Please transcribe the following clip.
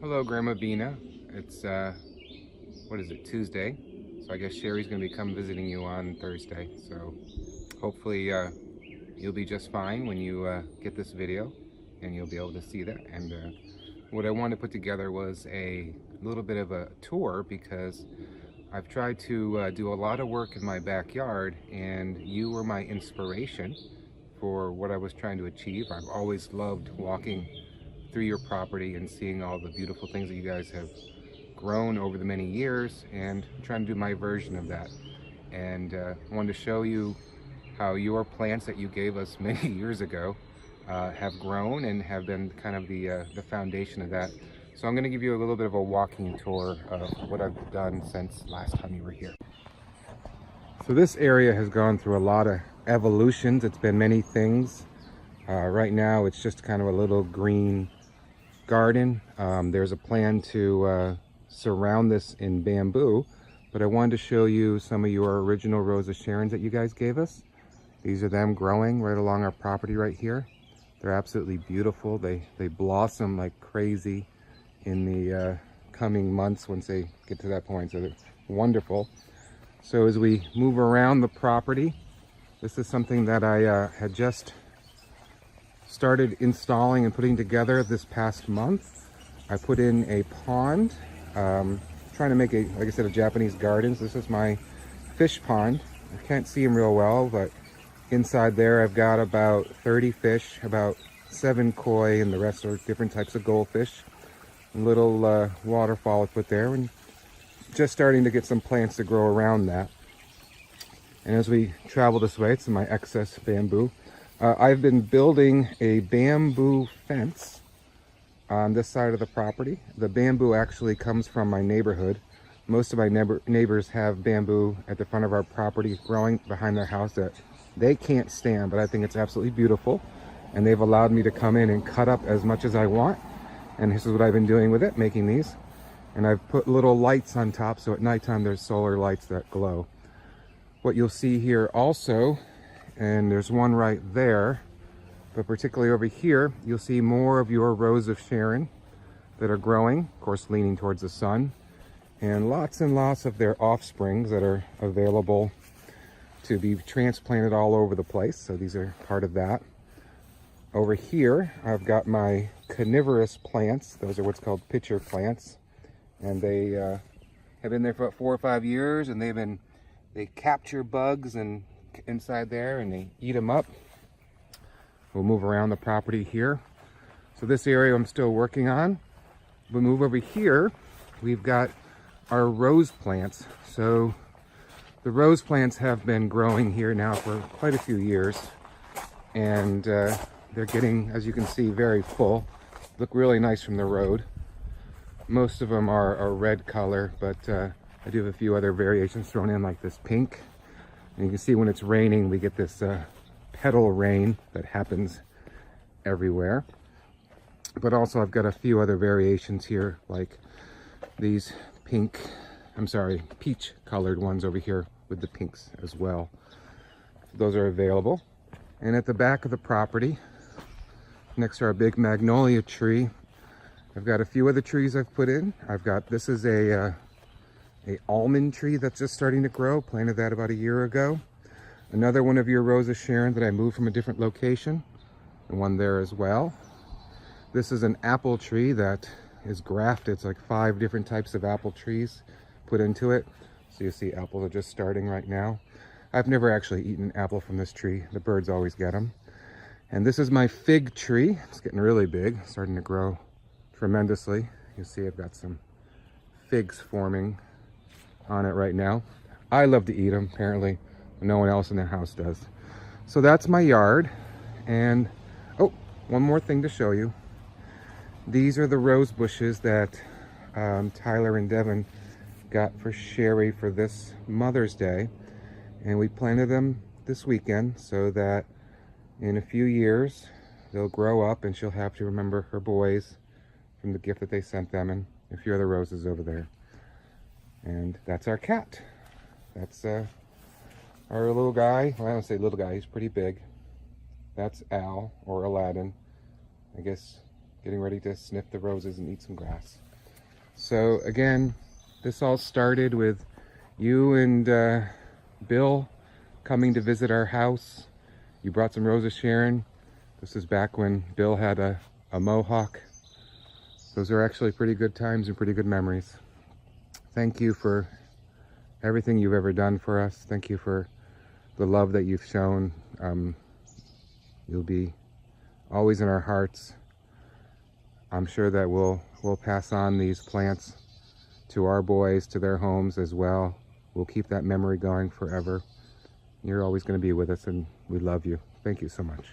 Hello, Grandma Bena. It's, what is it, Tuesday? So I guess Sherry's going to be come visiting you on Thursday. So hopefully you'll be just fine when you get this video and you'll be able to see that. And what I wanted to put together was a little bit of a tour because I've tried to do a lot of work in my backyard, and you were my inspiration for what I was trying to achieve. I've always loved walking through your property and seeing all the beautiful things that you guys have grown over the many years, and trying to do my version of that. And I wanted to show you how your plants that you gave us many years ago have grown and have been kind of the foundation of that. So I'm going to give you a little bit of a walking tour of what I've done since last time you were here. So this area has gone through a lot of evolutions. It's been many things. Right now it's just kind of a little green garden. There's a plan to surround this in bamboo, but I wanted to show you some of your original Rosa Sharons that you guys gave us. These are them growing right along our property right here. They're absolutely beautiful. They blossom like crazy in the coming months once they get to that point, so they're wonderful. So as we move around the property, this is something that I had just started installing and putting together this past month. I put in a pond, trying to make like I said, a Japanese gardens. This is my fish pond. I can't see them real well, but inside there I've got about 30 fish, about 7 koi, and the rest are different types of goldfish. A little waterfall I put there, and just starting to get some plants to grow around that. And as we travel this way, it's my excess bamboo. I've been building a bamboo fence on this side of the property. The bamboo actually comes from my neighborhood. Most of my neighbors have bamboo at the front of our property growing behind their house that they can't stand, but I think it's absolutely beautiful. And they've allowed me to come in and cut up as much as I want. And this is what I've been doing with it, making these. And I've put little lights on top, so at nighttime there's solar lights that glow. What you'll see here also, and there's one right there, but particularly over here, you'll see more of your rows of Sharon that are growing, of course leaning towards the sun, and lots of their offsprings that are available to be transplanted all over the place. So these are part of that. Over here, I've got my carnivorous plants. Those are what's called pitcher plants. And they have been there for about 4 or 5 years, and they capture bugs and inside there, and they eat them up. We'll move around the property here. So this area I'm still working on. We'll move over here. We've got our rose plants. So the rose plants have been growing here now for quite a few years, and they're getting, as you can see, very full. Look really nice from the road. Most of them are a red color, but I do have a few other variations thrown in, like this pink. And you can see when it's raining, we get this petal rain that happens everywhere. But also I've got a few other variations here, like these peach colored ones over here with the pinks as well. Those are available. And at the back of the property, next to our big magnolia tree, I've got a few other trees I've put in. This is a almond tree that's just starting to grow. Planted that about a year ago. Another one of your Rosa Sharon that I moved from a different location. And one there as well. This is an apple tree that is grafted. It's like 5 different types of apple trees put into it. So you see apples are just starting right now. I've never actually eaten apple from this tree. The birds always get them. And this is my fig tree. It's getting really big, starting to grow tremendously. You see I've got some figs forming on it right now. I love to eat them, apparently no one else in the house does. So that's my yard. And oh, one more thing to show you. These are the rose bushes that Tyler and Devin got for Sherry for this Mother's Day, and we planted them this weekend so that in a few years they'll grow up and she'll have to remember her boys from the gift that they sent them, and a few other roses over there. And that's our cat. That's our little guy. Well, I don't say little guy, he's pretty big. That's Al, or Aladdin, I guess, getting ready to sniff the roses and eat some grass. So again, this all started with you and Bill coming to visit our house. You brought some roses, Sharon. This is back when Bill had a mohawk. Those are actually pretty good times and pretty good memories. Thank you for everything you've ever done for us. Thank you for the love that you've shown. You'll be always in our hearts. I'm sure that we'll pass on these plants to our boys, to their homes as well. We'll keep that memory going forever. You're always going to be with us, and we love you. Thank you so much.